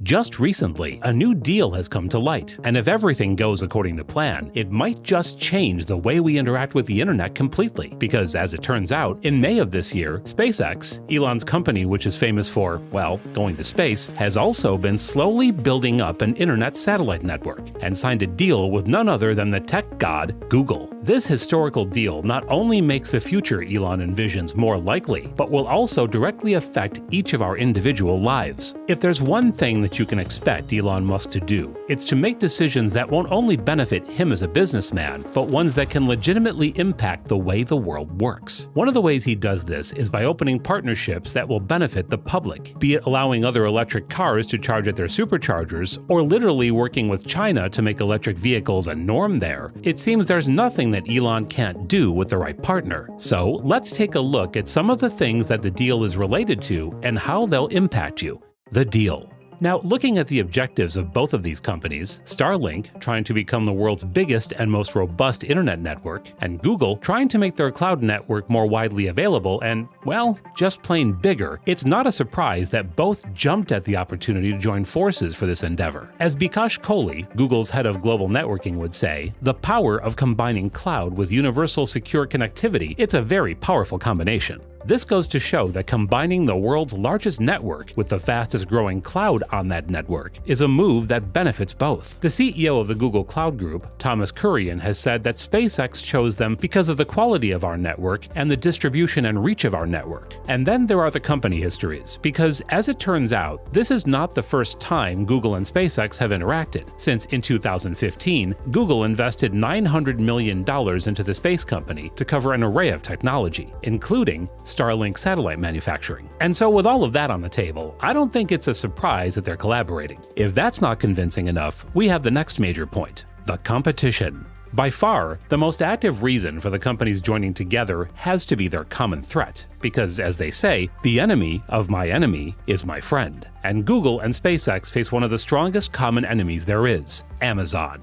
Just recently, a new deal has come to light, and if everything goes according to plan, it might just change the way we interact with the internet completely. Because as it turns out, in May of this year, SpaceX, Elon's company which is famous for, well, going to space, has also been slowly building up an internet satellite network, and signed a deal with none other than the tech god, Google. This historical deal not only makes the future Elon envisions more likely, but will also directly affect each of our individual lives. If there's one thing that you can expect Elon Musk to do, it's to make decisions that won't only benefit him as a businessman, but ones that can legitimately impact the way the world works. One of the ways he does this is by opening partnerships that will benefit the public, be it allowing other electric cars to charge at their superchargers, or literally working with China to make electric vehicles a norm there. It seems there's nothing that Elon can't do with the right partner. So let's take a look at some of the things that the deal is related to and how they'll impact you. The deal. Now, looking at the objectives of both of these companies, Starlink trying to become the world's biggest and most robust internet network, and Google trying to make their cloud network more widely available and, well, just plain bigger, it's not a surprise that both jumped at the opportunity to join forces for this endeavor. As Bikash Kohli, Google's head of global networking, would say, the power of combining cloud with universal secure connectivity, it's a very powerful combination. This goes to show that combining the world's largest network with the fastest growing cloud on that network is a move that benefits both. The CEO of the Google Cloud Group, Thomas Kurian, has said that SpaceX chose them because of the quality of our network and the distribution and reach of our network. And then there are the company histories, because as it turns out, this is not the first time Google and SpaceX have interacted, since in 2015, Google invested $900 million into the space company to cover an array of technology, including Starlink satellite manufacturing. And so with all of that on the table, I don't think it's a surprise that they're collaborating. If that's not convincing enough, we have the next major point: the competition. By far, the most active reason for the companies joining together has to be their common threat, because as they say, the enemy of my enemy is my friend. And Google and SpaceX face one of the strongest common enemies there is: Amazon.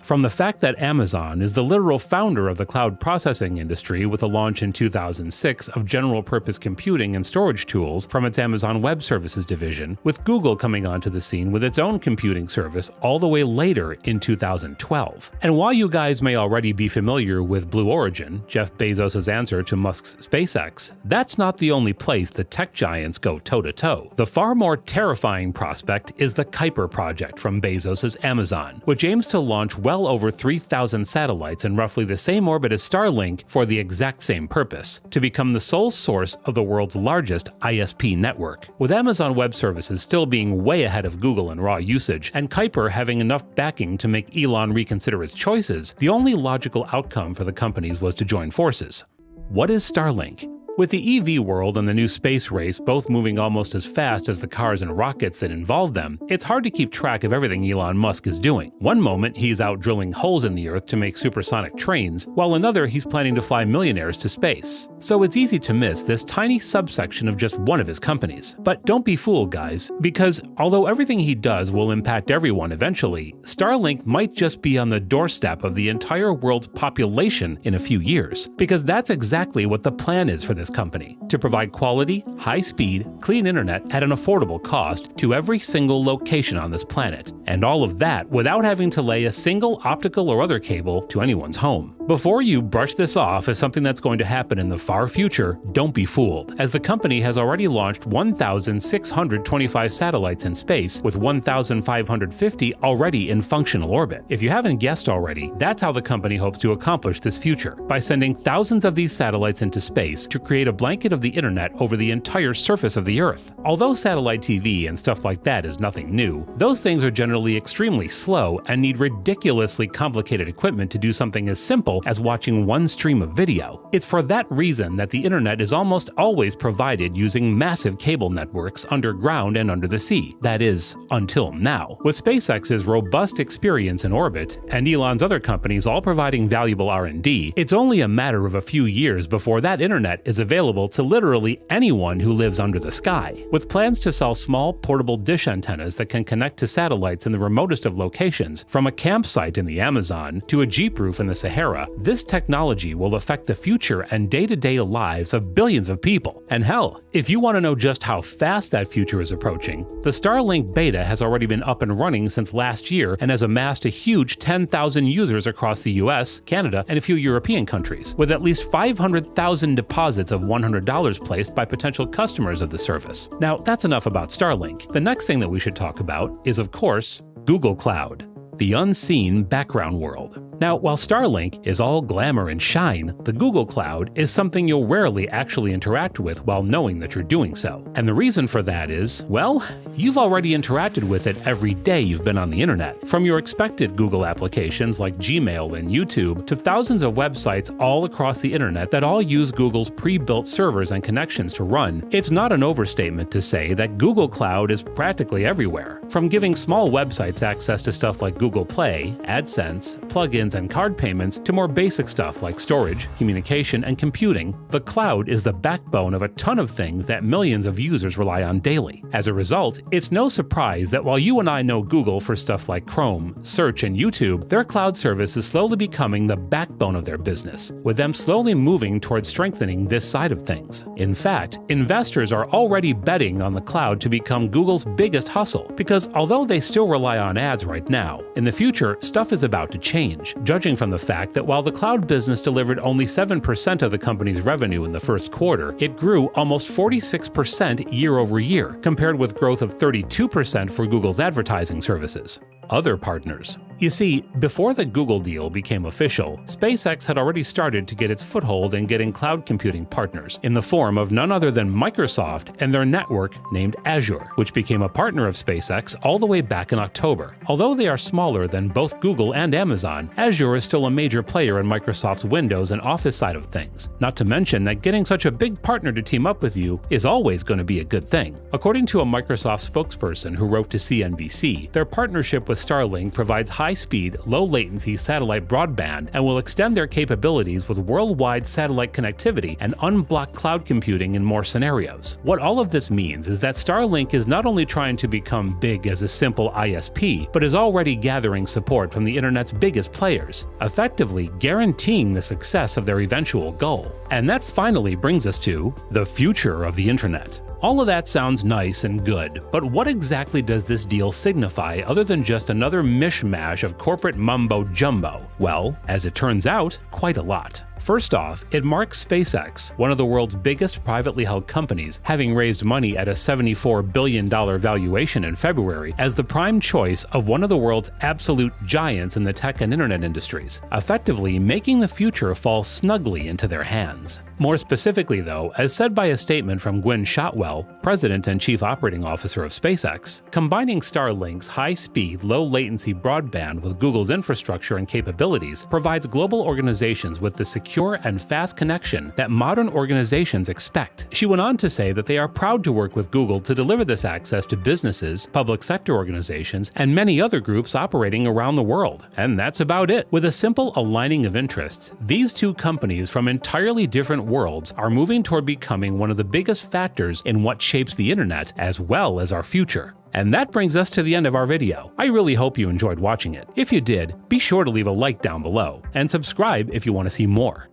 From the fact that Amazon is the literal founder of the cloud processing industry with a launch in 2006 of general-purpose computing and storage tools from its Amazon Web Services division, with Google coming onto the scene with its own computing service all the way later in 2012. And while you guys may already be familiar with Blue Origin, Jeff Bezos' answer to Musk's SpaceX, that's not the only place the tech giants go toe-to-toe. The far more terrifying prospect is the Kuiper project from Bezos' Amazon, which aims to launch well over 3,000 satellites in roughly the same orbit as Starlink for the exact same purpose: to become the sole source of the world's largest ISP network. With Amazon Web Services still being way ahead of Google in raw usage, and Kuiper having enough backing to make Elon reconsider his choices, the only logical outcome for the companies was to join forces. What is Starlink? With the EV world and the new space race both moving almost as fast as the cars and rockets that involve them, it's hard to keep track of everything Elon Musk is doing. One moment he's out drilling holes in the earth to make supersonic trains, while another he's planning to fly millionaires to space. So it's easy to miss this tiny subsection of just one of his companies. But don't be fooled, guys, because although everything he does will impact everyone eventually, Starlink might just be on the doorstep of the entire world's population in a few years. Because that's exactly what the plan is for this company: to provide quality, high-speed, clean internet at an affordable cost to every single location on this planet. And all of that without having to lay a single optical or other cable to anyone's home. Before you brush this off as something that's going to happen in the far future, don't be fooled, as the company has already launched 1,625 satellites in space, with 1,550 already in functional orbit. If you haven't guessed already, that's how the company hopes to accomplish this future: by sending thousands of these satellites into space to create a blanket of the internet over the entire surface of the Earth. Although satellite TV and stuff like that is nothing new, those things are generally extremely slow and need ridiculously complicated equipment to do something as simple as watching one stream of video. It's for that reason that the internet is almost always provided using massive cable networks underground and under the sea. That is, until now. With SpaceX's robust experience in orbit, and Elon's other companies all providing valuable R&D, it's only a matter of a few years before that internet is available to literally anyone who lives under the sky. With plans to sell small, portable dish antennas that can connect to satellites in the remotest of locations, from a campsite in the Amazon to a Jeep roof in the Sahara, etc., this technology will affect the future and day-to-day lives of billions of people. And hell, if you want to know just how fast that future is approaching, the Starlink beta has already been up and running since last year and has amassed a huge 10,000 users across the US, Canada, and a few European countries, with at least 500,000 deposits of $100 placed by potential customers of the service. Now, that's enough about Starlink. The next thing that we should talk about is, of course, Google Cloud, the unseen background world. Now, while Starlink is all glamour and shine, the Google Cloud is something you'll rarely actually interact with while knowing that you're doing so. And the reason for that is, well, you've already interacted with it every day you've been on the internet. From your expected Google applications like Gmail and YouTube to thousands of websites all across the internet that all use Google's pre-built servers and connections to run, it's not an overstatement to say that Google Cloud is practically everywhere. From giving small websites access to stuff like Google Play, AdSense, plugins, and card payments to more basic stuff like storage, communication, and computing, the cloud is the backbone of a ton of things that millions of users rely on daily. As a result, it's no surprise that while you and I know Google for stuff like Chrome, Search, and YouTube, their cloud service is slowly becoming the backbone of their business, with them slowly moving towards strengthening this side of things. In fact, investors are already betting on the cloud to become Google's biggest hustle, because although they still rely on ads right now, in the future, stuff is about to change, judging from the fact that while the cloud business delivered only 7% of the company's revenue in the first quarter, it grew almost 46% year over year, compared with growth of 32% for Google's advertising services. Other partners. You see, before the Google deal became official, SpaceX had already started to get its foothold in getting cloud computing partners, in the form of none other than Microsoft and their network named Azure, which became a partner of SpaceX all the way back in October. Although they are smaller than both Google and Amazon, Azure is still a major player in Microsoft's Windows and Office side of things. Not to mention that getting such a big partner to team up with you is always going to be a good thing. According to a Microsoft spokesperson who wrote to CNBC, their partnership with Starlink provides high-speed, low-latency satellite broadband and will extend their capabilities with worldwide satellite connectivity and unblocked cloud computing in more scenarios. What all of this means is that Starlink is not only trying to become big as a simple ISP, but is already gathering support from the internet's biggest players, effectively guaranteeing the success of their eventual goal. And that finally brings us to the future of the internet. All of that sounds nice and good, but what exactly does this deal signify other than just another mishmash of corporate mumbo-jumbo? Well, as it turns out, quite a lot. First off, it marks SpaceX, one of the world's biggest privately held companies, having raised money at a $74 billion valuation in February, as the prime choice of one of the world's absolute giants in the tech and internet industries, effectively making the future fall snugly into their hands. More specifically though, as said by a statement from Gwynne Shotwell, President and Chief Operating Officer of SpaceX, combining Starlink's high-speed, low-latency broadband with Google's infrastructure and capabilities provides global organizations with the secure and fast connection that modern organizations expect. She went on to say that they are proud to work with Google to deliver this access to businesses, public sector organizations, and many other groups operating around the world. And that's about it. With a simple aligning of interests, these two companies from entirely different worlds are moving toward becoming one of the biggest factors in what shapes the internet as well as our future. And that brings us to the end of our video. I really hope you enjoyed watching it. If you did, be sure to leave a like down below, and subscribe if you want to see more.